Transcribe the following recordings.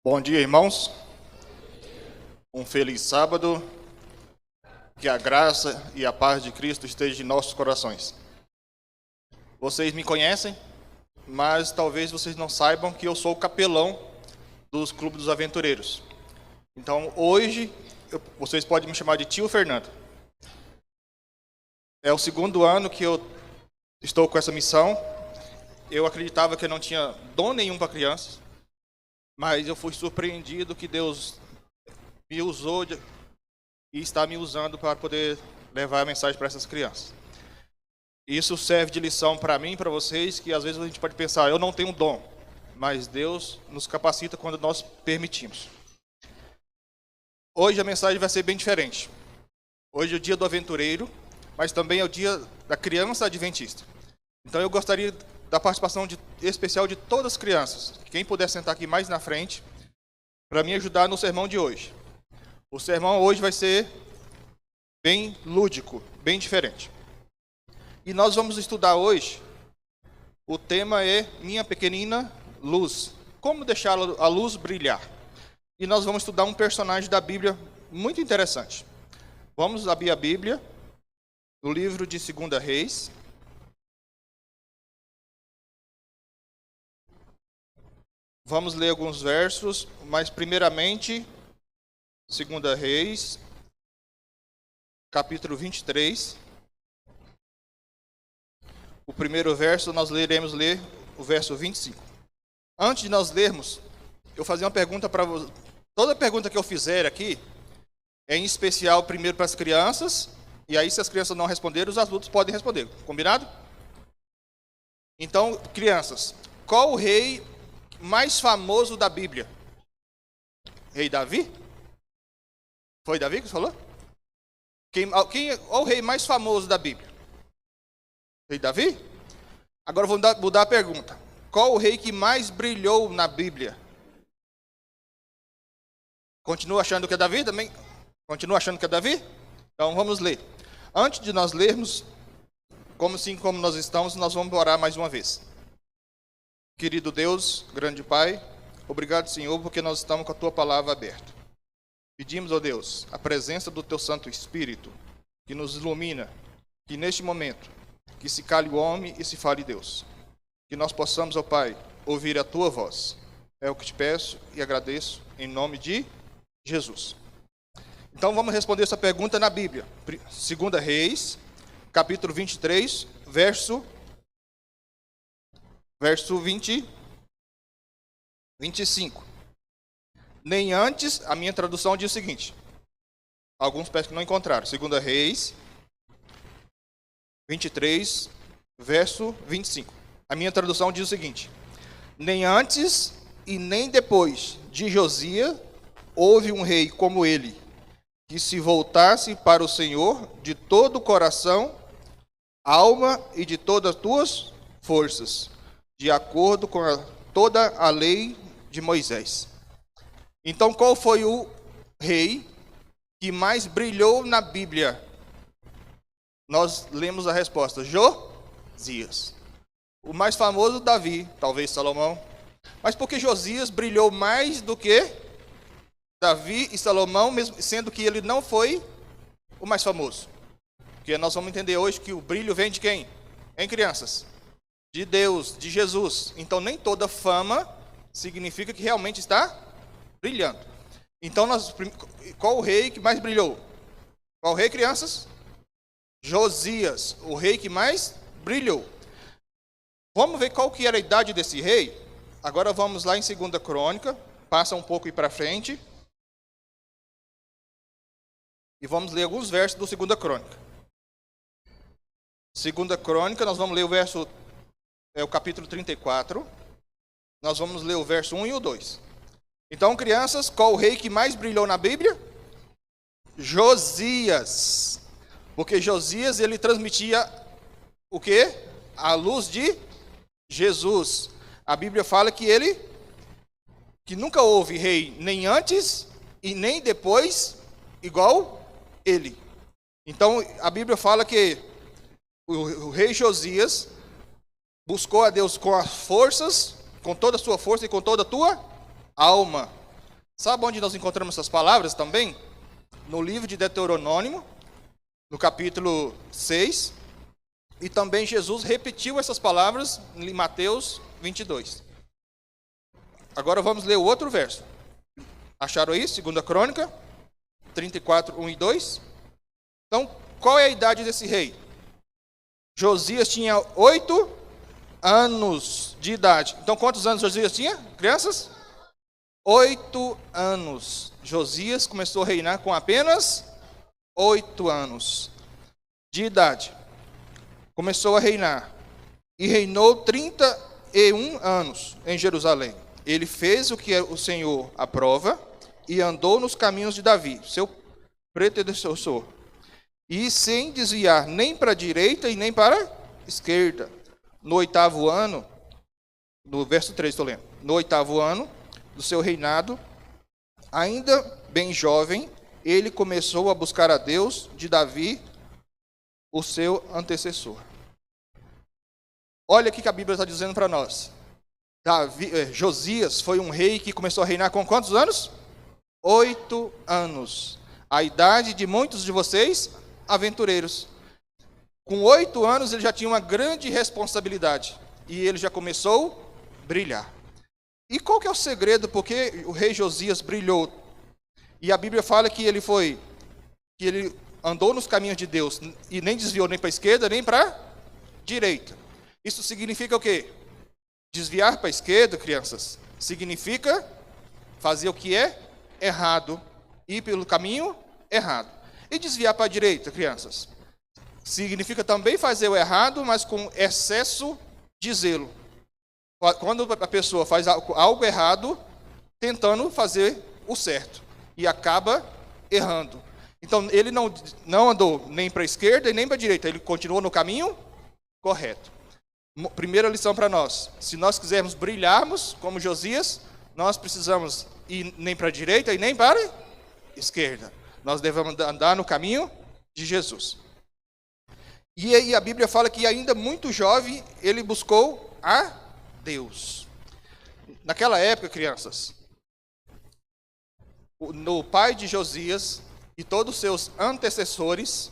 Bom dia, irmãos. Um feliz sábado. Que a graça e a paz de Cristo estejam em nossos corações. Vocês me conhecem, mas talvez vocês não saibam que eu sou o capelão dos Clubes dos Aventureiros. Então, hoje, vocês podem me chamar de Tio Fernando. É o segundo ano que eu estou com essa missão. Eu acreditava que eu não tinha dom nenhum para crianças, mas eu fui surpreendido que Deus me usou e está me usando para poder levar a mensagem para essas crianças. Isso serve de lição para mim e para vocês, que às vezes a gente pode pensar, eu não tenho dom, mas Deus nos capacita quando nós permitimos. Hoje a mensagem vai ser bem diferente. Hoje é o dia do aventureiro, mas também é o dia da criança adventista. Então eu gostaria da participação especial de todas as crianças. Quem puder sentar aqui mais na frente, para me ajudar no sermão de hoje. O sermão hoje vai ser bem lúdico, bem diferente. E nós vamos estudar hoje, o tema é Minha Pequenina Luz. Como deixar a luz brilhar. E nós vamos estudar um personagem da Bíblia muito interessante. Vamos abrir a Bíblia, no livro de 2 Reis. Vamos ler alguns versos, mas primeiramente, 2 Reis, capítulo 23. O primeiro verso, nós iremos ler o verso 25. Antes de nós lermos, eu vou fazer uma pergunta para vocês. Toda pergunta que eu fizer aqui, é em especial primeiro para as crianças, e aí se as crianças não responderem, os adultos podem responder. Combinado? Então, crianças, qual o rei mais famoso da Bíblia? Rei Davi? Foi Davi que falou? Qual é o rei mais famoso da Bíblia? Rei Davi? Agora vou mudar a pergunta. Qual o rei que mais brilhou na Bíblia? Continua achando que é Davi também? Continua achando que é Davi? Então vamos ler. Antes de nós lermos, como nós estamos, nós vamos orar mais uma vez. Querido Deus, grande Pai, obrigado, Senhor, porque nós estamos com a Tua palavra aberta. Pedimos, ó Deus, a presença do Teu Santo Espírito, que nos ilumina, que neste momento, que se cale o homem e se fale Deus. Que nós possamos, ó Pai, ouvir a Tua voz. É o que te peço e agradeço em nome de Jesus. Então vamos responder essa pergunta na Bíblia. 2 Reis, capítulo 23, verso 25. Nem antes, a minha tradução diz o seguinte. Alguns peçam que não encontraram. 2 Reis, 23, verso 25. A minha tradução diz o seguinte. Nem antes e nem depois de Josias houve um rei como ele, que se voltasse para o Senhor de todo o coração, alma e de todas as tuas forças, de acordo com toda a lei de Moisés. Então, qual foi o rei que mais brilhou na Bíblia? Nós lemos a resposta, Josias. O mais famoso, Davi, talvez Salomão. Mas por que Josias brilhou mais do que Davi e Salomão, mesmo sendo que ele não foi o mais famoso? Porque nós vamos entender hoje que o brilho vem de quem? Hein, crianças? De Deus, de Jesus. Então, nem toda fama significa que realmente está brilhando. Então, qual o rei que mais brilhou? Qual o rei, crianças? Josias, o rei que mais brilhou. Vamos ver qual que era a idade desse rei? Agora vamos lá em 2 Crônica, passa um pouco aí para frente. E vamos ler alguns versos do 2 Crônica. 2 Crônica, nós vamos ler o capítulo 34. Nós vamos ler o verso 1 e o 2. Então, crianças, qual o rei que mais brilhou na Bíblia? Josias. Porque Josias, ele transmitia o quê? A luz de Jesus. A Bíblia fala que nunca houve rei nem antes e nem depois igual ele. Então, a Bíblia fala que o rei Josias, buscou a Deus com as forças, com toda a sua força e com toda a tua alma. Sabe onde nós encontramos essas palavras também? No livro de Deuteronômio, no capítulo 6. E também Jesus repetiu essas palavras em Mateus 22. Agora vamos ler o outro verso. Acharam aí? 2 Crônica 34, 1 e 2. Então, qual é a idade desse rei? Josias tinha 8 anos de idade. Então, quantos anos Josias tinha, crianças? 8 anos. Josias começou a reinar com apenas 8 anos de idade. Começou a reinar. E reinou 31 anos em Jerusalém. Ele fez o que o Senhor aprova e andou nos caminhos de Davi, seu predecessor. E sem desviar nem para a direita e nem para a esquerda. No 8º ano, no verso 3 estou lendo. No 8º ano do seu reinado, ainda bem jovem, ele começou a buscar a Deus de Davi, o seu antecessor. Olha o que a Bíblia está dizendo para nós. Josias foi um rei que começou a reinar com quantos anos? 8 anos. A idade de muitos de vocês, aventureiros. Com 8 anos ele já tinha uma grande responsabilidade. E ele já começou a brilhar. E qual que é o segredo? Porque o rei Josias brilhou. E a Bíblia fala que ele andou nos caminhos de Deus e nem desviou nem para a esquerda, nem para a direita. Isso significa o quê? Desviar para a esquerda, crianças, significa fazer o que é errado, ir pelo caminho errado. E desviar para a direita, crianças, significa também fazer o errado, mas com excesso de zelo. Quando a pessoa faz algo errado, tentando fazer o certo, e acaba errando. Então, ele não andou nem para a esquerda e nem para a direita, ele continuou no caminho correto. Primeira lição para nós: se nós quisermos brilharmos como Josias, nós precisamos ir nem para a direita e nem para a esquerda. Nós devemos andar no caminho de Jesus. E aí a Bíblia fala que ainda muito jovem, ele buscou a Deus. Naquela época, crianças, o pai de Josias e todos os seus antecessores,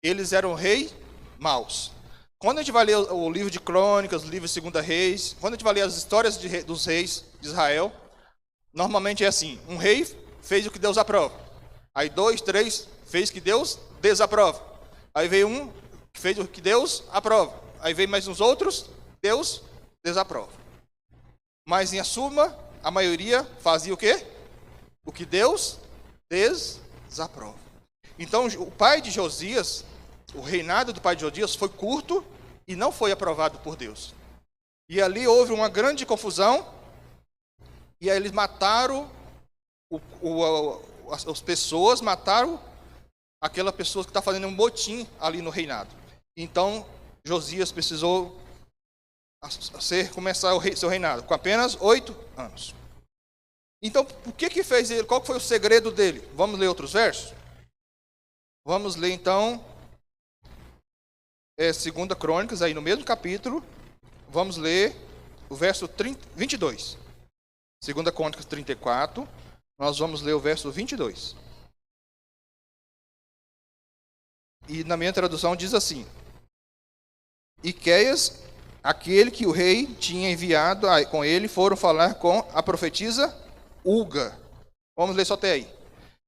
eles eram reis maus. Quando a gente vai ler o livro de Crônicas, o livro de 2 Reis, quando a gente vai ler as histórias dos reis de Israel, normalmente é assim: um rei fez o que Deus aprova. Aí 2, 3 fez o que Deus desaprova. Aí veio um que fez o que Deus aprova. Aí veio mais uns outros, Deus desaprova. Mas em suma, a maioria fazia o quê? O que Deus desaprova. Então o pai de Josias, o reinado do pai de Josias foi curto e não foi aprovado por Deus. E ali houve uma grande confusão. E aí eles mataram as pessoas, mataram aquela pessoa que está fazendo um motim ali no reinado. Então Josias precisou começar seu reinado com apenas 8 anos. Então, o que fez ele? Qual foi o segredo dele? Vamos ler outros versos? Vamos ler então 2 Crônicas, aí no mesmo capítulo, vamos ler o verso 22. 2 Crônicas 34, nós vamos ler o verso 22. E na minha tradução diz assim: Iqueias, aquele que o rei tinha enviado com ele, foram falar com a profetisa Ulga. Vamos ler só até aí.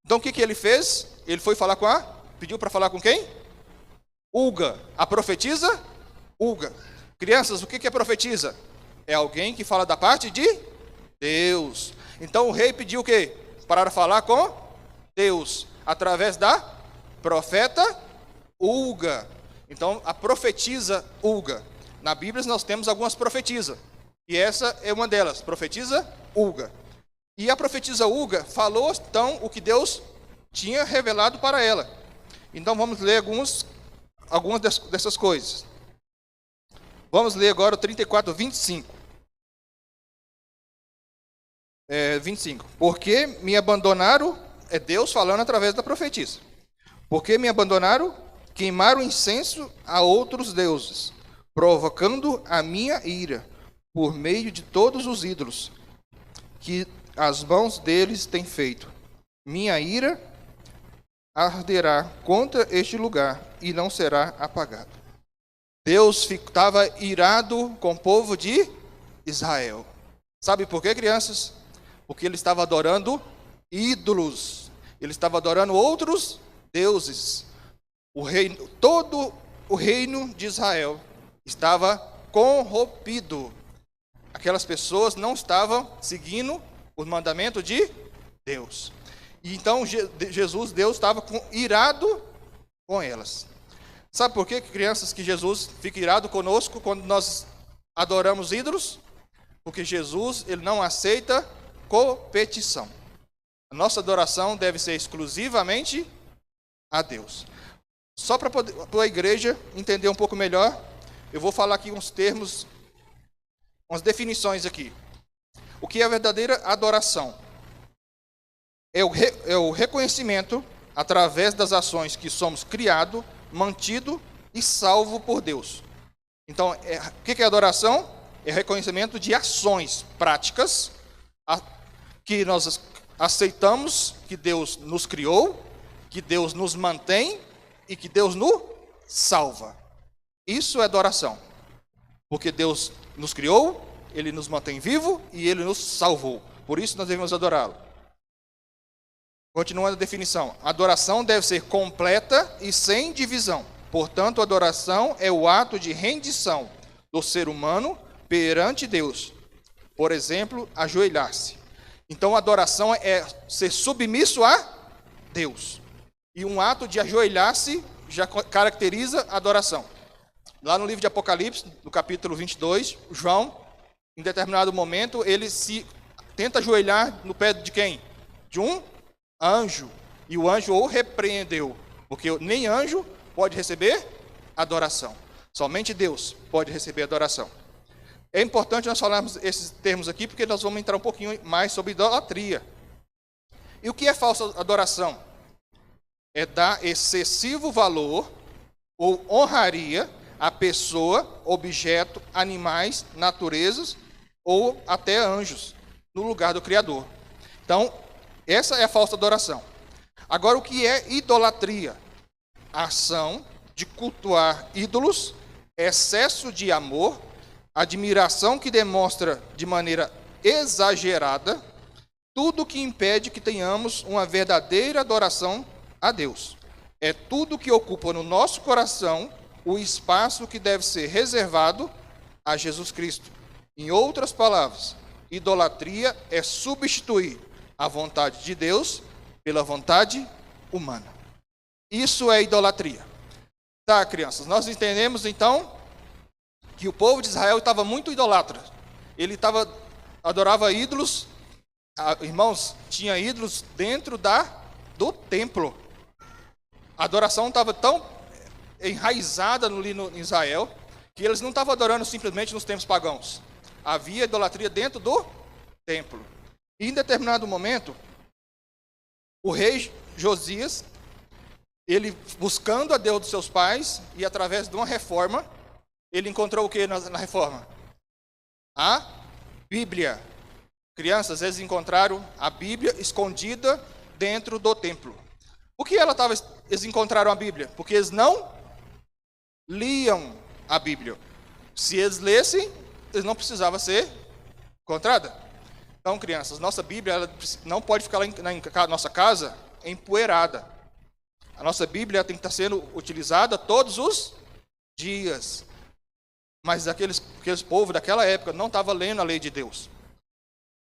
Então o que ele fez? Ele foi falar pediu para falar com quem? Ulga, a profetisa Ulga. Crianças, o que é profetisa? É alguém que fala da parte de Deus. Então o rei pediu o quê? Para falar com Deus, através da profeta Ulga. Então a profetisa Ulga. Na Bíblia nós temos algumas profetisas, e essa é uma delas, profetisa Ulga. E a profetisa Ulga falou então o que Deus tinha revelado para ela. Então vamos ler algumas dessas coisas. Vamos ler agora o 34, 25. 25. Porque me abandonaram, é Deus falando através da profetisa. Porque me abandonaram, queimaram incenso a outros deuses. provocando a minha ira por meio de todos os ídolos que as mãos deles têm feito. Minha ira arderá contra este lugar e não será apagado. Deus estava irado com o povo de Israel. Sabe por quê, crianças? Porque ele estava adorando ídolos. Ele estava adorando outros deuses. Todo o reino de Israel estava corrompido. Aquelas pessoas não estavam seguindo o mandamento de Deus. E então Deus estava irado com elas. Sabe por quê, crianças, que Jesus fica irado conosco quando nós adoramos ídolos? Porque Jesus, ele não aceita competição. A nossa adoração deve ser exclusivamente a Deus. Só para a igreja entender um pouco melhor, eu vou falar aqui uns termos, umas definições aqui. O que é a verdadeira adoração? É o reconhecimento, através das ações, que somos criado, mantido e salvo por Deus. Então, o que é adoração? É reconhecimento de ações práticas que nós aceitamos que Deus nos criou, que Deus nos mantém e que Deus nos salva. Isso é adoração. Porque Deus nos criou, Ele nos mantém vivo e Ele nos salvou. Por isso nós devemos adorá-lo. Continuando a definição. Adoração deve ser completa e sem divisão. Portanto, a adoração é o ato de rendição do ser humano perante Deus. Por exemplo, ajoelhar-se. Então, a adoração é ser submisso a Deus. E um ato de ajoelhar-se já caracteriza a adoração. Lá no livro de Apocalipse, no capítulo 22, João, em determinado momento, ele se tenta ajoelhar no pé de quem? De um anjo. E o anjo o repreendeu, porque nem anjo pode receber adoração. Somente Deus pode receber adoração. É importante nós falarmos esses termos aqui, porque nós vamos entrar um pouquinho mais sobre idolatria. E o que é falsa adoração? É dar excessivo valor ou honraria a pessoa, objeto, animais, naturezas ou até anjos, no lugar do Criador. Então, essa é a falsa adoração. Agora, o que é idolatria? A ação de cultuar ídolos, excesso de amor, admiração que demonstra de maneira exagerada, tudo que impede que tenhamos uma verdadeira adoração a Deus. É tudo que ocupa no nosso coração o espaço que deve ser reservado a Jesus Cristo. Em outras palavras, idolatria é substituir a vontade de Deus pela vontade humana. Isso é idolatria. Tá, crianças, nós entendemos então que o povo de Israel estava muito idolatra. Ele adorava ídolos. Irmãos, tinha ídolos dentro do templo. A adoração estava tão enraizada em Israel que eles não estavam adorando simplesmente nos templos pagãos. Havia idolatria dentro do templo. E em determinado momento, o rei Josias, ele buscando a Deus dos seus pais e através de uma reforma, ele encontrou o que na reforma? A Bíblia. Crianças, eles encontraram a Bíblia escondida dentro do templo. Por que eles encontraram a Bíblia? Porque eles não liam a Bíblia. Se eles lessem, eles não precisavam ser encontrada. Então, crianças, nossa Bíblia ela não pode ficar lá na nossa casa empoeirada. A nossa Bíblia tem que estar sendo utilizada todos os dias. Mas aqueles povos daquela época não estavam lendo a lei de Deus.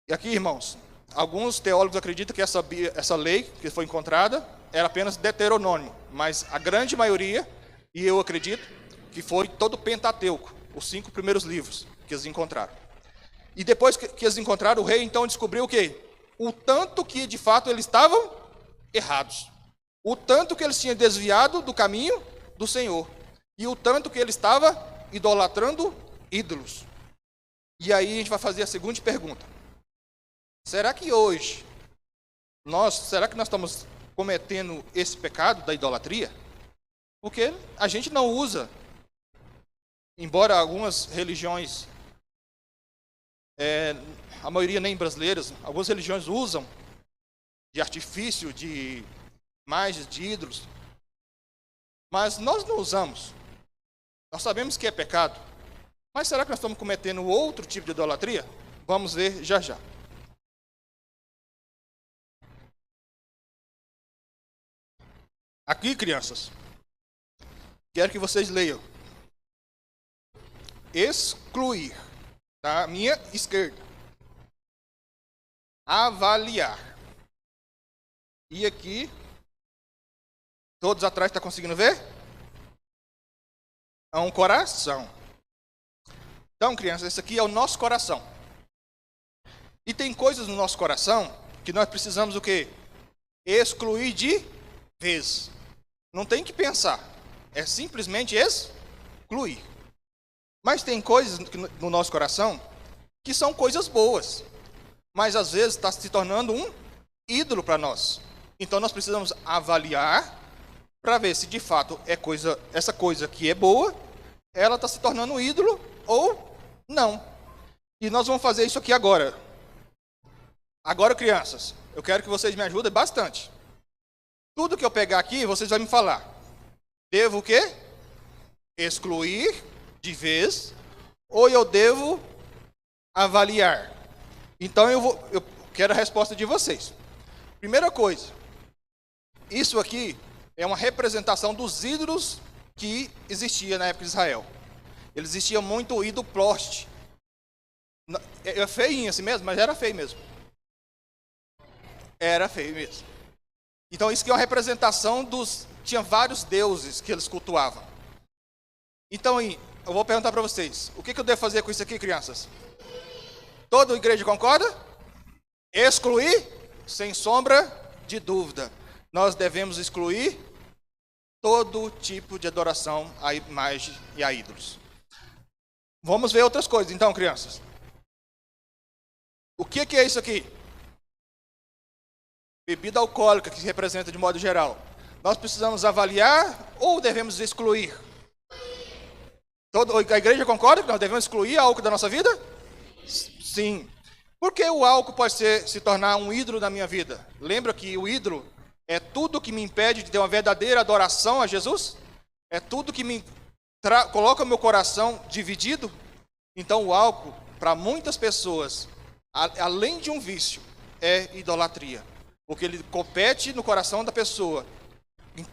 E aqui, irmãos, alguns teólogos acreditam que essa lei que foi encontrada era apenas Deuteronômio, mas a grande maioria, e eu acredito, que foi todo o Pentateuco, os 5 primeiros livros que eles encontraram. E depois que eles encontraram, o rei então descobriu o quê? O tanto que de fato eles estavam errados. O tanto que eles tinham desviado do caminho do Senhor. E o tanto que ele estava idolatrando ídolos. E aí a gente vai fazer a seguinte pergunta. Será que hoje, será que nós estamos cometendo esse pecado da idolatria? Porque a gente não usa embora algumas religiões, a maioria nem brasileiras, algumas religiões usam de artifício, de imagens, de ídolos, mas nós não usamos. Nós sabemos que é pecado, mas será que nós estamos cometendo outro tipo de idolatria? Vamos ver já já. Aqui, crianças, quero que vocês leiam. Excluir, da minha esquerda. Avaliar. E aqui, todos atrás estão conseguindo ver? É um coração. Então, crianças, esse aqui é o nosso coração. E tem coisas no nosso coração que nós precisamos o quê? Excluir de vez. Não tem que pensar. É simplesmente excluir. Mas tem coisas no nosso coração que são coisas boas. Mas às vezes está se tornando um ídolo para nós. Então nós precisamos avaliar para ver se de fato essa coisa que é boa, ela está se tornando um ídolo ou não. E nós vamos fazer isso aqui agora. Agora, crianças, eu quero que vocês me ajudem bastante. Tudo que eu pegar aqui, vocês vão me falar. Devo o quê? Excluir de vez, ou eu devo avaliar? Então eu quero a resposta de vocês. Primeira coisa, isso aqui é uma representação dos ídolos que existia na época de Israel. Ele existia muito o ídolo ploste. É feinho assim mesmo, mas era feio mesmo. Era feio mesmo. Então isso aqui é uma representação tinha vários deuses que eles cultuavam. Então, eu vou perguntar para vocês, o que eu devo fazer com isso aqui, crianças? Toda a igreja concorda? Excluir? Sem sombra de dúvida. Nós devemos excluir todo tipo de adoração à imagem e a ídolos. Vamos ver outras coisas, então, crianças. O que é isso aqui? Bebida alcoólica, que representa de modo geral. Nós precisamos avaliar ou devemos excluir? A igreja concorda que nós devemos excluir álcool da nossa vida? Sim. Por que o álcool pode se tornar um ídolo na minha vida? Lembra que o ídolo é tudo que me impede de ter uma verdadeira adoração a Jesus? É tudo que me coloca o meu coração dividido? Então o álcool, para muitas pessoas, além de um vício, é idolatria. Porque ele compete no coração da pessoa.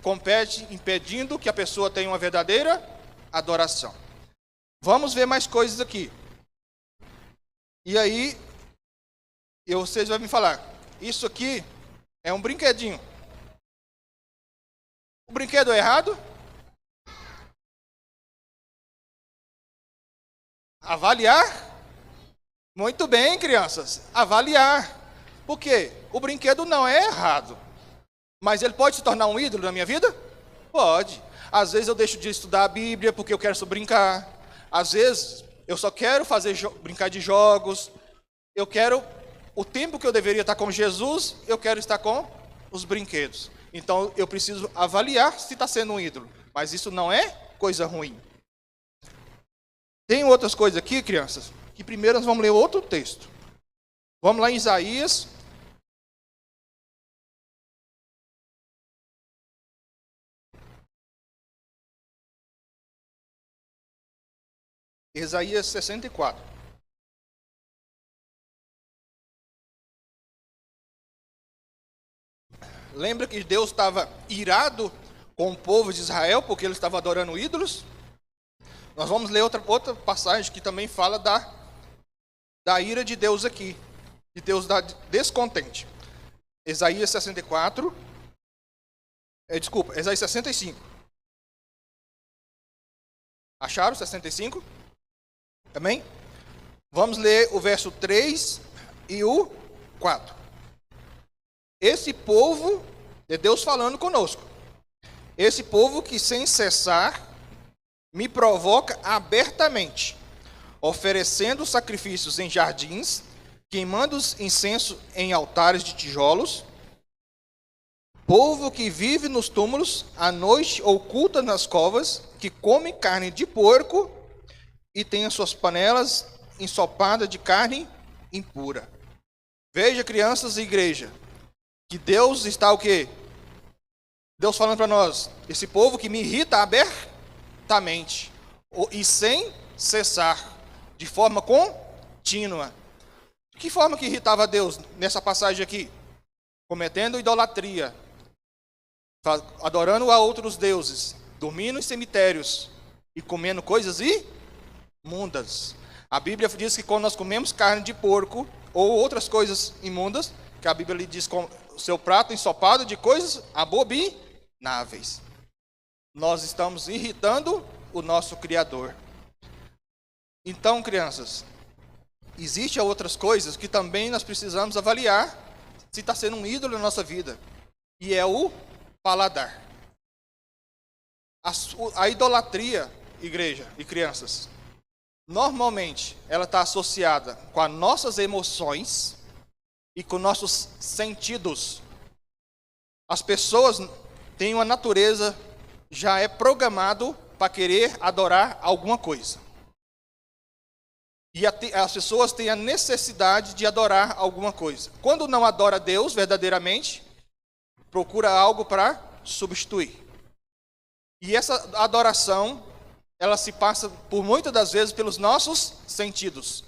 Compete impedindo que a pessoa tenha uma verdadeira adoração. Vamos ver mais coisas aqui. E aí, vocês vão me falar, isso aqui é um brinquedinho. O brinquedo é errado? Avaliar? Muito bem, crianças. Avaliar. Por quê? O brinquedo não é errado. Mas ele pode se tornar um ídolo na minha vida? Pode. Às vezes eu deixo de estudar a Bíblia porque eu quero só brincar. Às vezes eu só quero brincar de jogos. Eu quero, o tempo que eu deveria estar com Jesus, eu quero estar com os brinquedos. Então eu preciso avaliar se está sendo um ídolo. Mas isso não é coisa ruim. Tem outras coisas aqui, crianças, que primeiro nós vamos ler outro texto. Vamos lá em Isaías. Isaías 64. Lembra que Deus estava irado com o povo de Israel porque eles estavam adorando ídolos? Nós vamos ler outra passagem que também fala da ira de Deus aqui. De Deus da descontente. Isaías 64. Isaías 65. Acharam 65? Amém? Vamos ler o verso 3 e o 4. Esse povo, é Deus falando conosco. Esse povo que sem cessar me provoca abertamente, oferecendo sacrifícios em jardins, queimando incenso em altares de tijolos. Povo que vive nos túmulos, à noite oculta nas covas, que come carne de porco e tem as suas panelas ensopadas de carne impura. Veja, crianças e igreja, que Deus está o quê? Deus falando para nós, esse povo que me irrita abertamente e sem cessar, de forma contínua. De que forma que irritava Deus nessa passagem aqui? Cometendo idolatria, adorando a outros deuses, dormindo em cemitérios e comendo coisas imundas. A Bíblia diz que quando nós comemos carne de porco ou outras coisas imundas, que a Bíblia lhe diz com o seu prato ensopado de coisas abomináveis, nós estamos irritando o nosso Criador. Então, crianças, existem outras coisas que também nós precisamos avaliar se está sendo um ídolo na nossa vida, e é o paladar. A idolatria, igreja e crianças, normalmente ela está associada com as nossas emoções e com nossos sentidos. As pessoas têm uma natureza, já é programado para querer adorar alguma coisa. E as pessoas têm a necessidade de adorar alguma coisa. Quando não adora Deus verdadeiramente, procura algo para substituir. E essa adoração, ela se passa por muitas das vezes pelos nossos sentidos.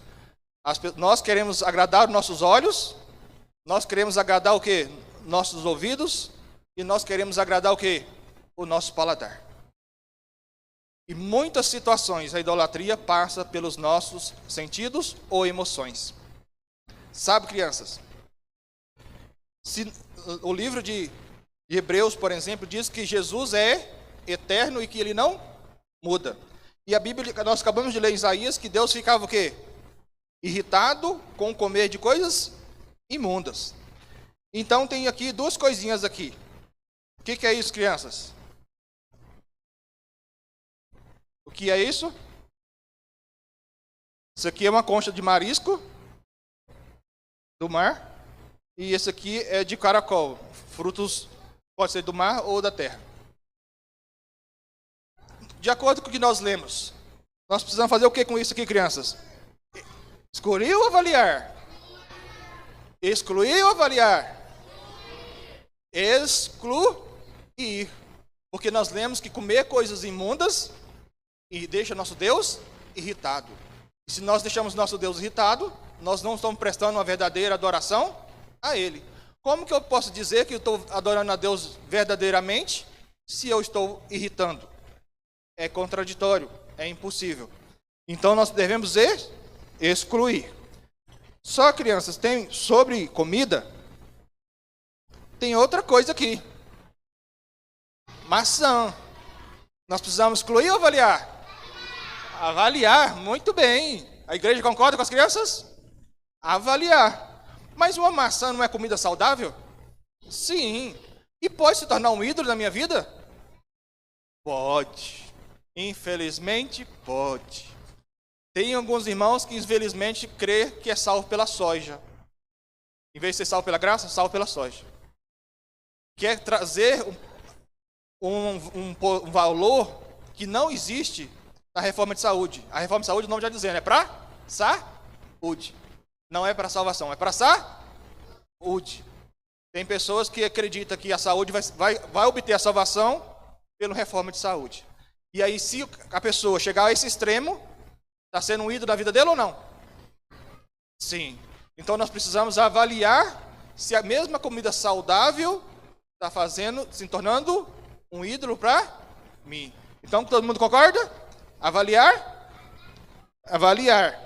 Nós queremos agradar os nossos olhos, nós queremos agradar o quê? Nossos ouvidos, e nós queremos agradar o quê? O nosso paladar. E muitas situações a idolatria passa pelos nossos sentidos ou emoções. Sabe, crianças? O livro de Hebreus, por exemplo, diz que Jesus é eterno e que ele não muda. E a Bíblia, nós acabamos de ler em Isaías que Deus ficava o quê? Irritado com o comer de coisas imundas. Então tem aqui duas coisinhas aqui. O que é isso, crianças? O que é isso? Isso aqui é uma concha de marisco do mar. E esse aqui é de caracol. Frutos, pode ser do mar ou da terra. De acordo com o que nós lemos, nós precisamos fazer o que com isso aqui, crianças? Excluir ou avaliar? Excluir ou avaliar? Excluir. Porque nós lemos que comer coisas imundas e deixa nosso Deus irritado. E se nós deixamos nosso Deus irritado, nós não estamos prestando uma verdadeira adoração a Ele. Como que eu posso dizer que eu estou adorando a Deus verdadeiramente se eu estou irritando? É contraditório, é impossível. Então nós devemos excluir. Só, crianças, tem sobre comida, tem outra coisa aqui. Maçã. Nós precisamos excluir ou avaliar? Avaliar, muito bem. A igreja concorda com as crianças? Avaliar. Mas uma maçã não é comida saudável? Sim. E pode se tornar um ídolo na minha vida? Pode. Infelizmente, pode. Tem alguns irmãos que infelizmente crê que é salvo pela soja. Em vez de ser salvo pela graça, salvo pela soja. Quer trazer um valor que não existe na reforma de saúde. A reforma de saúde, o nome já dizendo, é para saúde. Não é para salvação, é para saúde. Tem pessoas que acreditam que a saúde vai obter a salvação pela reforma de saúde. E aí, se a pessoa chegar a esse extremo, está sendo um ídolo da vida dele ou não? Sim. Então nós precisamos avaliar se a mesma comida saudável está se tornando um ídolo para mim. Então todo mundo concorda? Avaliar? Avaliar.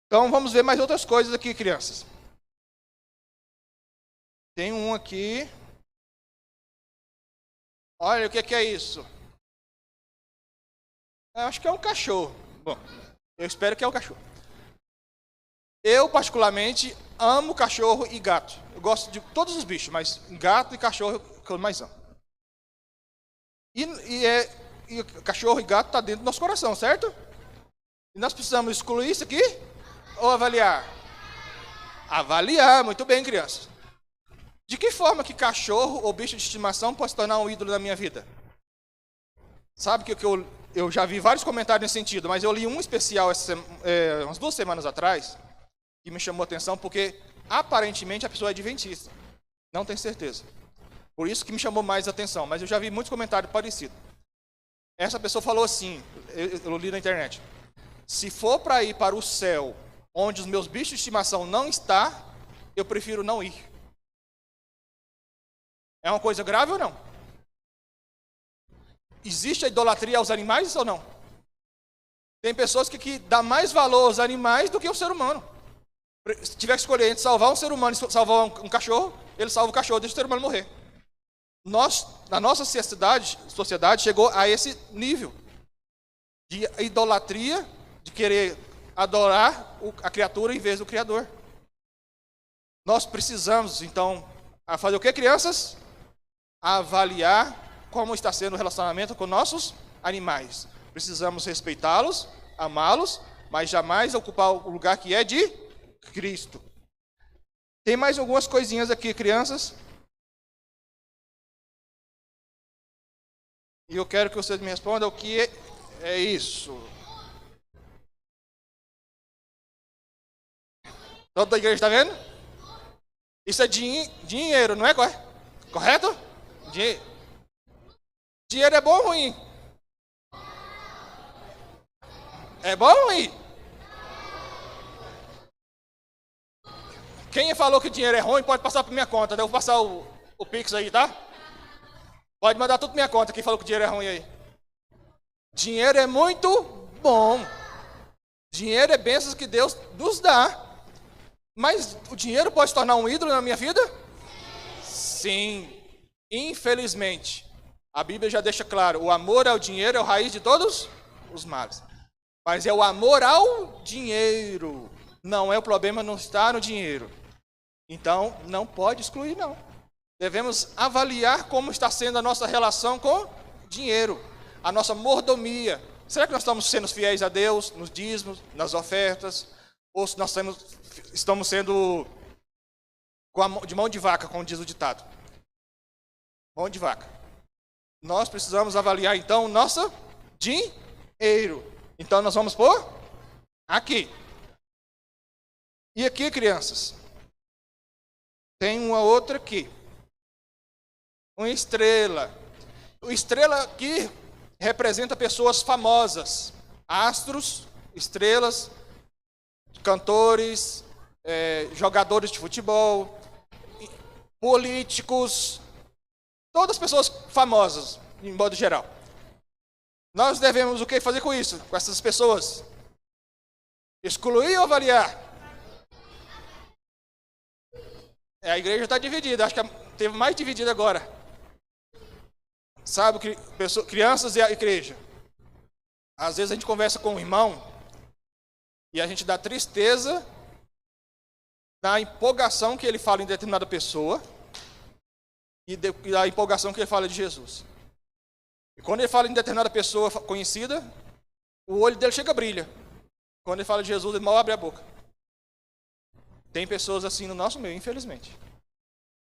Então vamos ver mais outras coisas aqui, crianças. Tem um aqui. Olha, o que é isso? Eu acho que é um cachorro. Bom, eu espero que é um cachorro. Eu, particularmente, amo cachorro e gato. Eu gosto de todos os bichos, mas gato e cachorro é que eu mais amo. E cachorro e gato está dentro do nosso coração, certo? E nós precisamos excluir isso aqui ou avaliar? Avaliar, muito bem, crianças. De que forma que cachorro ou bicho de estimação pode se tornar um ídolo na minha vida? Sabe que eu já vi vários comentários nesse sentido, mas eu li um especial umas 2 semanas atrás, que me chamou a atenção, porque aparentemente a pessoa é adventista. Não tenho certeza. Por isso que me chamou mais a atenção, mas eu já vi muitos comentários parecidos. Essa pessoa falou assim, eu li na internet: se for para ir para o céu, onde os meus bichos de estimação não estão, eu prefiro não ir. É uma coisa grave ou não? Existe a idolatria aos animais ou não? Tem pessoas que dão mais valor aos animais do que ao ser humano. Se tiver que escolher entre salvar um ser humano e salvar um cachorro, ele salva o cachorro, deixa o ser humano morrer. Na nossa sociedade chegou a esse nível de idolatria, de querer adorar a criatura em vez do Criador. Nós precisamos, então, fazer o que, crianças? Avaliar como está sendo o relacionamento com nossos animais. Precisamos respeitá-los, amá-los, mas jamais ocupar o lugar que é de Cristo. Tem mais algumas coisinhas aqui, crianças. E eu quero que vocês me respondam o que é isso. Toda a igreja está vendo? Isso é dinheiro, não é? Correto? Dinheiro é bom ou ruim? É bom ou ruim? Quem falou que dinheiro é ruim pode passar para minha conta. Eu vou passar o Pix aí, tá? Pode mandar tudo para minha conta. Quem falou que dinheiro é ruim aí? Dinheiro é muito bom. Dinheiro é bênçãos que Deus nos dá. Mas o dinheiro pode se tornar um ídolo na minha vida? Sim. Infelizmente. A Bíblia já deixa claro, o amor ao dinheiro é a raiz de todos os males. Mas é o amor ao dinheiro. Não é o problema, não está no dinheiro. Então, não pode excluir, não. Devemos avaliar como está sendo a nossa relação com dinheiro. A nossa mordomia. Será que nós estamos sendo fiéis a Deus nos dízimos, nas ofertas? Ou se nós estamos sendo de mão de vaca, como diz o ditado? Mão de vaca. Nós precisamos avaliar, então, o nosso dinheiro. Então, nós vamos por aqui. E aqui, crianças, tem uma outra aqui. Uma estrela. Uma estrela aqui representa pessoas famosas. Astros, estrelas, cantores, jogadores de futebol, políticos, todas as pessoas famosas, em modo geral. Nós devemos o que fazer com isso? Com essas pessoas? Excluir ou avaliar? A igreja está dividida, acho que teve mais dividida agora. Sabe, crianças e a igreja. Às vezes a gente conversa com um irmão e a gente dá tristeza da empolgação que ele fala em determinada pessoa e da empolgação que ele fala de Jesus. E quando ele fala em determinada pessoa conhecida, o olho dele chega a brilha. Quando ele fala de Jesus, ele mal abre a boca. Tem pessoas assim no nosso meio, infelizmente.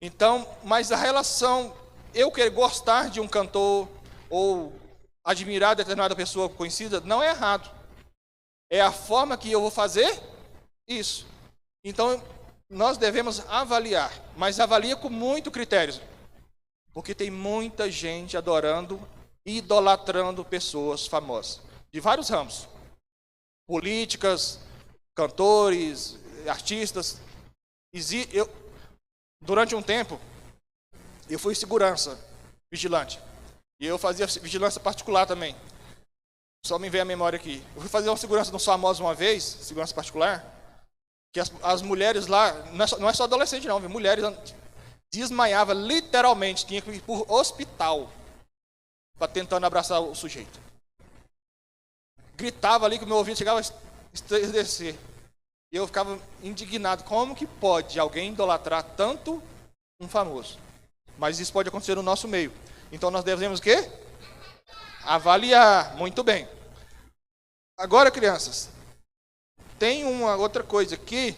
Então, mas a relação, eu querer gostar de um cantor ou admirar determinada pessoa conhecida, não é errado. É a forma que eu vou fazer isso. Então, nós devemos avaliar, mas avalia com muito critério. Porque tem muita gente adorando, idolatrando pessoas famosas, de vários ramos. Políticas, cantores, artistas. Durante um tempo, eu fui segurança, vigilante. E eu fazia vigilância particular também. Só me vem a memória aqui. Eu fui fazer uma segurança dos famosos uma vez, segurança particular, que as mulheres lá, não é só adolescente não, viu? Mulheres desmaiavam literalmente, tinha que ir por hospital para tentando abraçar o sujeito. Gritava ali que o meu ouvido chegava a estremecer. E eu ficava indignado. Como que pode alguém idolatrar tanto um famoso? Mas isso pode acontecer no nosso meio. Então nós devemos o quê? Avaliar. Muito bem. Agora, crianças, tem uma outra coisa aqui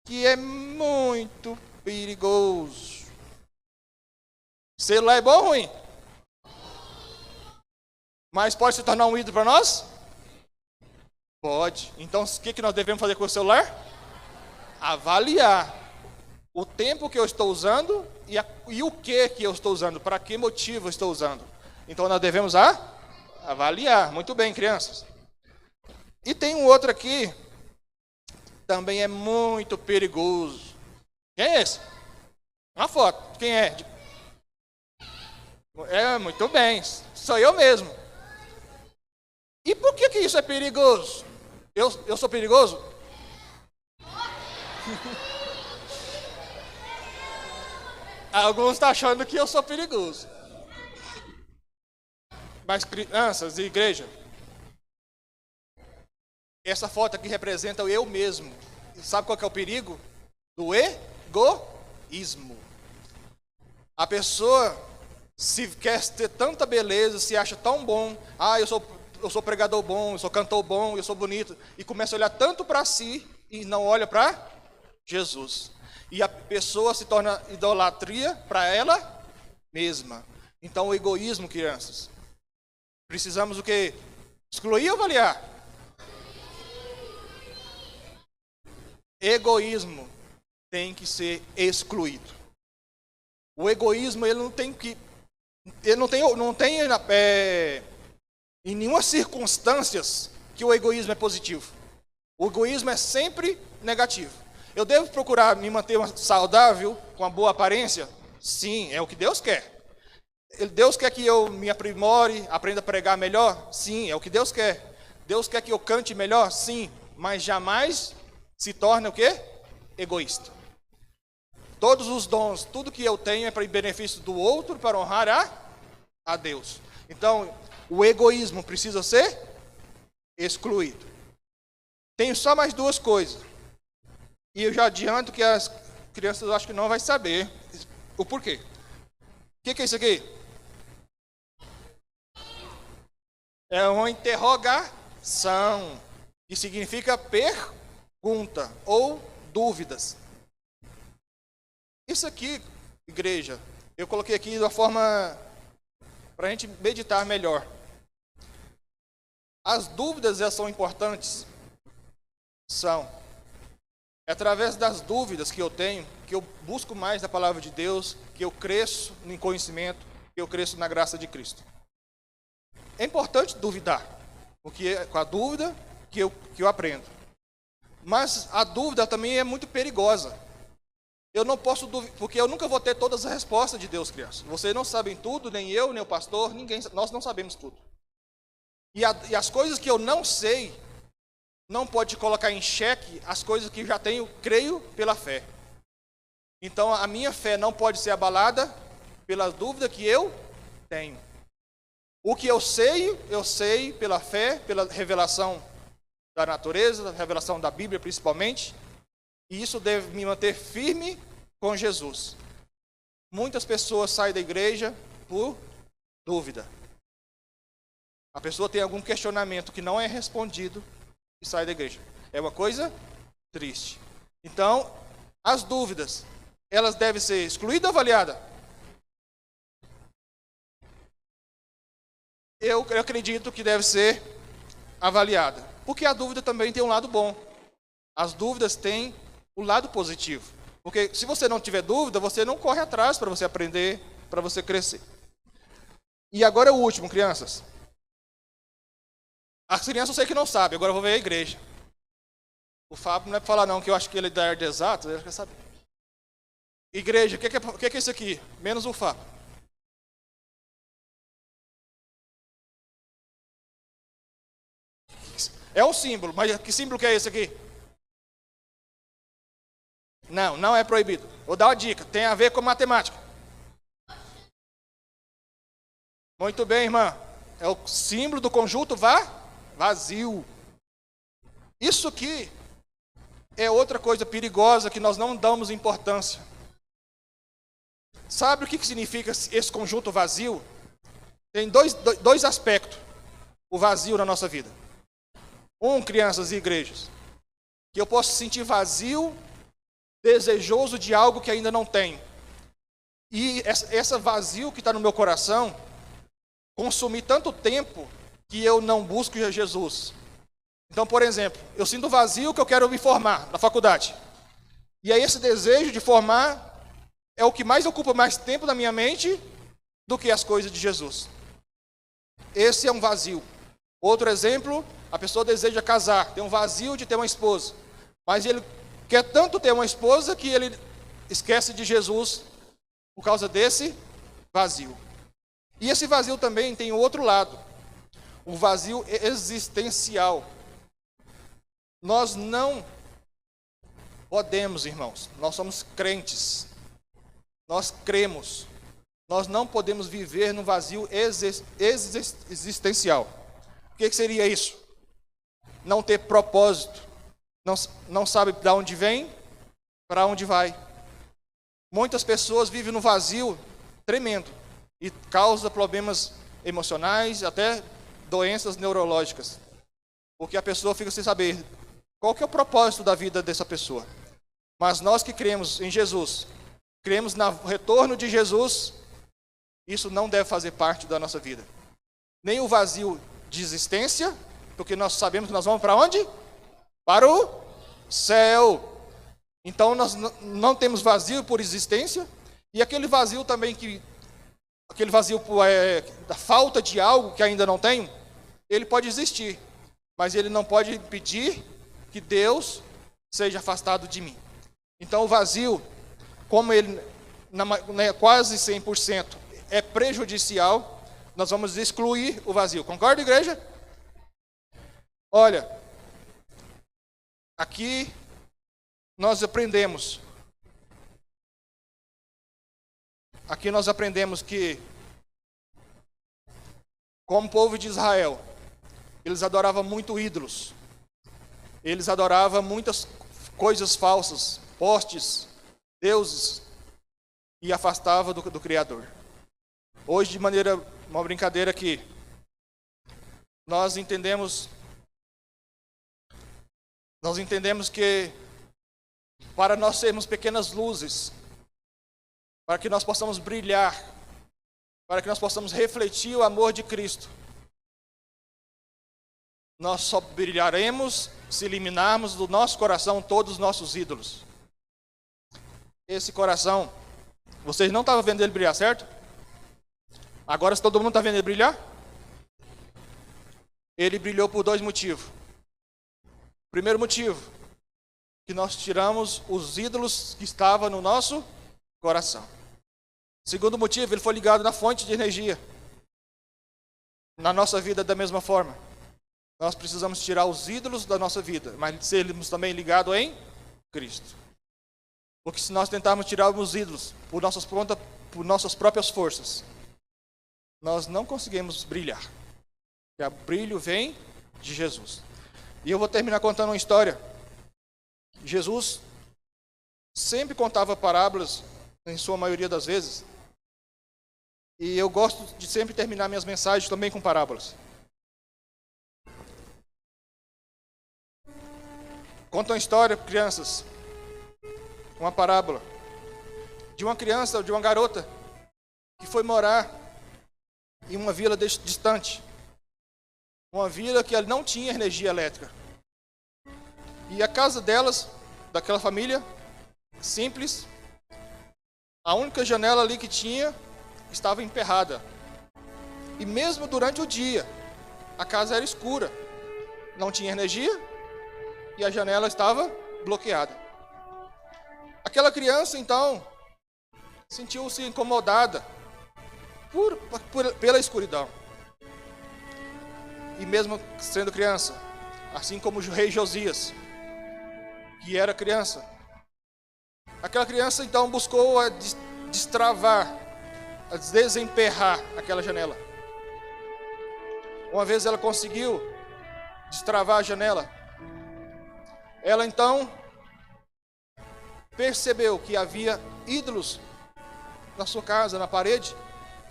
que é muito perigoso. Celular é bom ou ruim? Mas pode se tornar um ídolo para nós? Pode. Então, o que nós devemos fazer com o celular? Avaliar o tempo que eu estou usando e o que eu estou usando, para que motivo eu estou usando. Então, nós devemos avaliar. Muito bem, crianças. E tem um outro aqui, também é muito perigoso. Quem é esse? Uma foto. Quem é? É, muito bem. Sou eu mesmo. E por que isso é perigoso? Eu sou perigoso? Alguns estão achando que eu sou perigoso. Mas crianças e igreja, essa foto aqui representa o eu mesmo. E sabe qual que é o perigo? Do egoísmo. A pessoa se quer ter tanta beleza, se acha tão bom. Eu sou pregador bom, eu sou cantor bom, eu sou bonito. E começa a olhar tanto para si e não olha para Jesus. E a pessoa se torna idolatria para ela mesma. Então o egoísmo, crianças. Precisamos o quê? Excluir ou avaliar? Egoísmo tem que ser excluído. O egoísmo ele não tem em nenhuma circunstância que o egoísmo é positivo. O egoísmo é sempre negativo. Eu devo procurar me manter saudável, com uma boa aparência? Sim, é o que Deus quer. Deus quer que eu me aprimore, aprenda a pregar melhor? Sim, é o que Deus quer. Deus quer que eu cante melhor? Sim, mas jamais se torne o quê? Egoísta. Todos os dons, tudo que eu tenho é para o benefício do outro, para honrar a Deus. Então, o egoísmo precisa ser excluído. Tenho só mais duas coisas. E eu já adianto que as crianças acho que não vão saber o porquê. O que é isso aqui? É uma interrogação, que significa pergunta ou dúvidas. Isso aqui, igreja, eu coloquei aqui de uma forma para a gente meditar melhor. As dúvidas, elas são importantes? São. É através das dúvidas que eu tenho, que eu busco mais da palavra de Deus, que eu cresço em conhecimento, que eu cresço na graça de Cristo. É importante duvidar, porque é com a dúvida que eu aprendo. Mas a dúvida também é muito perigosa. Eu não posso duvidar, porque eu nunca vou ter todas as respostas de Deus, crianças. Vocês não sabem tudo, nem eu, nem o pastor, ninguém, nós não sabemos tudo. E as coisas que eu não sei, não pode colocar em xeque as coisas que já tenho, creio pela fé. Então a minha fé não pode ser abalada pela dúvida que eu tenho. O que eu sei pela fé, pela revelação da natureza, revelação da Bíblia principalmente. E isso deve me manter firme com Jesus. Muitas pessoas saem da igreja por dúvida. A pessoa tem algum questionamento que não é respondido e sai da igreja. É uma coisa triste. Então, as dúvidas, elas devem ser excluídas ou avaliadas? Eu acredito que deve ser avaliada. Porque a dúvida também tem um lado bom. As dúvidas têm o lado positivo. Porque se você não tiver dúvida, você não corre atrás para você aprender, para você crescer. E agora o último, crianças. As crianças eu sei que não sabem, agora eu vou ver a igreja. O Fábio não é para falar não, que eu acho que ele é da área de exatas, ele quer saber. Igreja, o que é isso aqui? Menos o Fábio. É um símbolo, mas que símbolo que é esse aqui? Não, não é proibido. Vou dar uma dica, tem a ver com matemática. Muito bem, irmã. É o símbolo do conjunto vazio. Isso aqui é outra coisa perigosa que nós não damos importância. Sabe o que significa esse conjunto vazio? Tem dois aspectos, o vazio na nossa vida. Crianças e igrejas, que eu posso sentir vazio, desejoso de algo que ainda não tenho. E essa vazio que está no meu coração, consumir tanto tempo que eu não busco Jesus. Então, por exemplo, eu sinto vazio que eu quero me formar na faculdade. E aí esse desejo de formar é o que mais ocupa mais tempo na minha mente do que as coisas de Jesus. Esse é um vazio. Outro exemplo, a pessoa deseja casar, tem um vazio de ter uma esposa. Mas ele quer tanto ter uma esposa que ele esquece de Jesus por causa desse vazio. E esse vazio também tem o outro lado, o vazio existencial. Nós não podemos, irmãos, nós somos crentes, nós cremos, nós não podemos viver no vazio existencial. O que seria isso? Não ter propósito, não sabe de onde vem, para onde vai. Muitas pessoas vivem no vazio tremendo e causa problemas emocionais, até doenças neurológicas, porque a pessoa fica sem saber qual que é o propósito da vida dessa pessoa. Mas nós que cremos em Jesus, cremos no retorno de Jesus, isso não deve fazer parte da nossa vida. Nem o vazio de existência, porque nós sabemos que nós vamos para onde? Para o céu. Então nós não temos vazio por existência, e aquele vazio também aquele vazio da falta de algo que ainda não tenho, ele pode existir, mas ele não pode impedir que Deus seja afastado de mim. Então o vazio, como ele quase 100% é prejudicial, nós vamos excluir o vazio. Concorda, igreja? Olha, aqui nós aprendemos que, como povo de Israel, eles adoravam muito ídolos. Eles adoravam muitas coisas falsas, postes, deuses, e afastavam do Criador. Hoje, de maneira, uma brincadeira aqui, nós entendemos que para nós sermos pequenas luzes, para que nós possamos brilhar, para que nós possamos refletir o amor de Cristo, nós só brilharemos se eliminarmos do nosso coração todos os nossos ídolos. Esse coração, vocês não estavam vendo ele brilhar, certo? Agora, se todo mundo está vendo ele brilhar, ele brilhou por 2 motivos. Primeiro motivo, que nós tiramos os ídolos que estavam no nosso coração. Segundo motivo, ele foi ligado na fonte de energia. Na nossa vida, da mesma forma, nós precisamos tirar os ídolos da nossa vida, mas sermos também ligados em Cristo. Porque se nós tentarmos tirar os ídolos por nossas próprias forças, nós não conseguimos brilhar. Porque o brilho vem de Jesus. E eu vou terminar contando uma história. Jesus sempre contava parábolas, em sua maioria das vezes. E eu gosto de sempre terminar minhas mensagens também com parábolas. Conta uma história, crianças, uma parábola de uma criança, de uma garota que foi morar em uma vila distante, uma vila que não tinha energia elétrica. E a casa delas, daquela família simples, a única janela ali que tinha estava emperrada. E mesmo durante o dia, a casa era escura, não tinha energia e a janela estava bloqueada. Aquela criança, então, sentiu-se incomodada pela escuridão. E mesmo sendo criança, assim como o rei Josias, que era criança, aquela criança então buscou destravar, a desemperrar aquela janela. Uma vez ela conseguiu destravar a janela, ela então percebeu que havia ídolos na sua casa, na parede,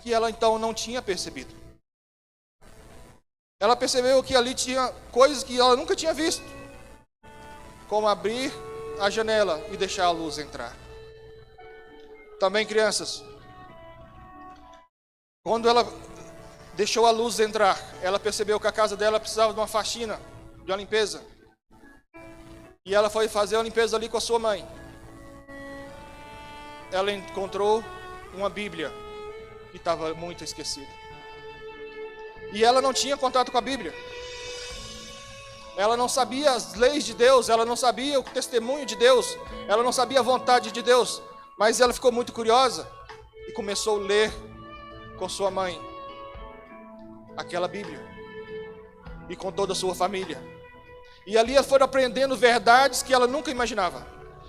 que ela então não tinha percebido. Ela percebeu que ali tinha coisas que ela nunca tinha visto, como abrir a janela e deixar a luz entrar. Também, crianças, quando ela deixou a luz entrar. Ela percebeu que a casa dela precisava de uma faxina, de uma limpeza. E ela foi fazer a limpeza ali com a sua mãe. Ela encontrou uma Bíblia que estava muito esquecida. E ela não tinha contato com a Bíblia. Ela não sabia as leis de Deus, ela não sabia o testemunho de Deus, ela não sabia a vontade de Deus. Mas ela ficou muito curiosa e começou a ler com sua mãe aquela Bíblia. E com toda a sua família. E ali ela foi aprendendo verdades que ela nunca imaginava.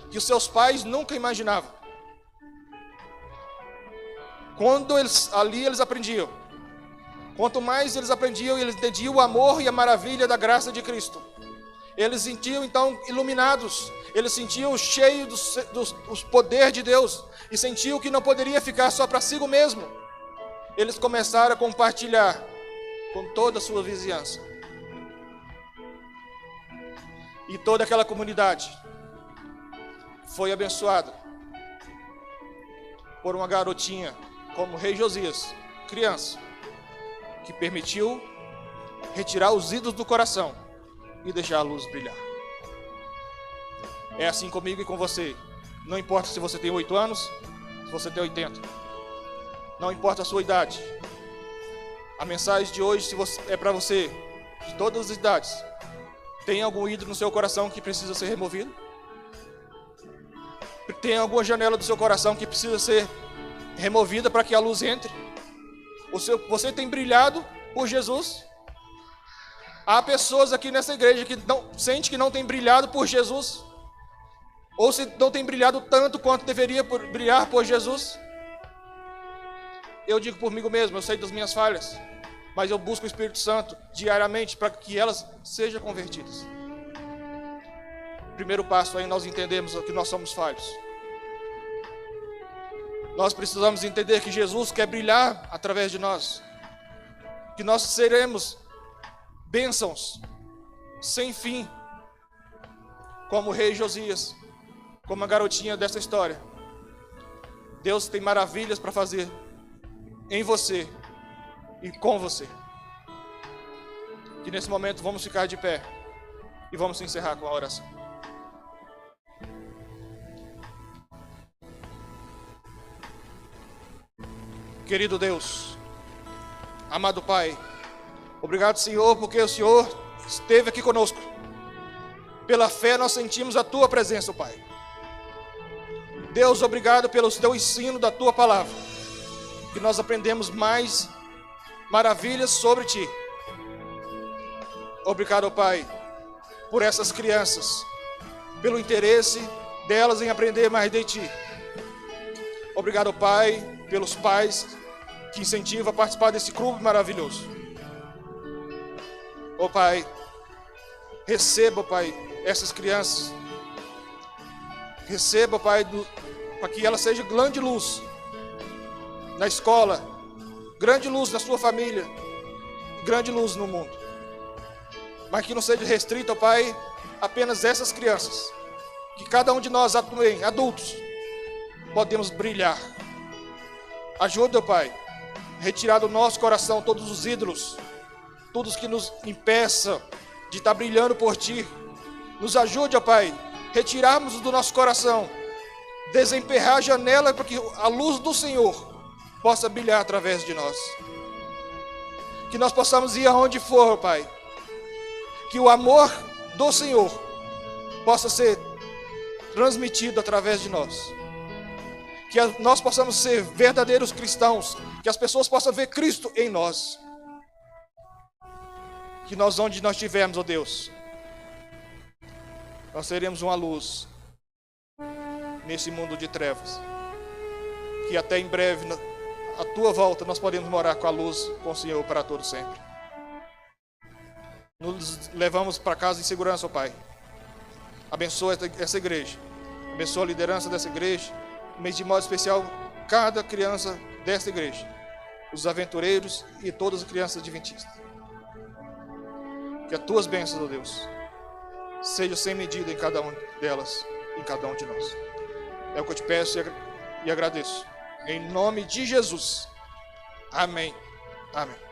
Que os seus pais nunca imaginavam. Quando eles aprendiam. Quanto mais eles aprendiam, eles entendiam o amor e a maravilha da graça de Cristo. Eles sentiam então iluminados. Eles sentiam cheios dos poder de Deus. E sentiam que não poderia ficar só para si mesmo. Eles começaram a compartilhar com toda a sua vizinhança. E toda aquela comunidade foi abençoada por uma garotinha como o rei Josias, criança, que permitiu retirar os ídolos do coração e deixar a luz brilhar. É assim comigo e com você. Não importa se você tem 8 anos, se você tem 80. Não importa a sua idade. A mensagem de hoje é para você, de todas as idades. Tem algum ídolo no seu coração que precisa ser removido? Tem alguma janela do seu coração que precisa ser removida para que a luz entre? Você tem brilhado por Jesus? Há pessoas aqui nessa igreja que sente que não tem brilhado por Jesus? Ou se não tem brilhado tanto quanto deveria brilhar por Jesus? Eu digo por mim mesmo, eu sei das minhas falhas, mas eu busco o Espírito Santo diariamente para que elas sejam convertidas. Primeiro passo aí nós entendemos que nós somos falhos. Nós precisamos entender que Jesus quer brilhar através de nós. Que nós seremos bênçãos sem fim. Como o rei Josias, como a garotinha dessa história. Deus tem maravilhas para fazer em você e com você. Que nesse momento vamos ficar de pé e vamos encerrar com a oração. Querido Deus, amado Pai, obrigado, Senhor, porque o Senhor esteve aqui conosco. Pela fé nós sentimos a Tua presença, Pai. Deus, obrigado pelo Teu ensino da Tua palavra, que nós aprendemos mais maravilhas sobre Ti. Obrigado, Pai, por essas crianças, pelo interesse delas em aprender mais de Ti. Obrigado, Pai, pelos pais que incentivam a participar desse clube maravilhoso. Ó Pai, receba, Pai, essas crianças. Receba, Pai, para que ela seja grande luz na escola, grande luz na sua família, grande luz no mundo. Mas que não seja restrito, ó Pai, apenas essas crianças. Que cada um de nós, adultos, podemos brilhar. Ajuda, Pai, retirar do nosso coração todos os ídolos, todos que nos impeçam de estar brilhando por Ti. Nos ajude, ó Pai, retirarmos do nosso coração, desemperrar a janela para que a luz do Senhor possa brilhar através de nós. Que nós possamos ir aonde for, ó Pai. Que o amor do Senhor possa ser transmitido através de nós. Que nós possamos ser verdadeiros cristãos. Que as pessoas possam ver Cristo em nós. Que nós, onde nós estivermos, ó Deus, nós seremos uma luz nesse mundo de trevas. Que até em breve, à Tua volta, nós podemos morar com a luz, com o Senhor para todo sempre. Nos levamos para casa em segurança, ó Pai. Abençoa essa igreja. Abençoa a liderança dessa igreja. Mas de modo especial, cada criança desta igreja, os aventureiros e todas as crianças adventistas. Que as Tuas bênçãos, ó Deus, sejam sem medida em cada uma delas, em cada um de nós. É o que eu te peço e agradeço. Em nome de Jesus. Amém. Amém.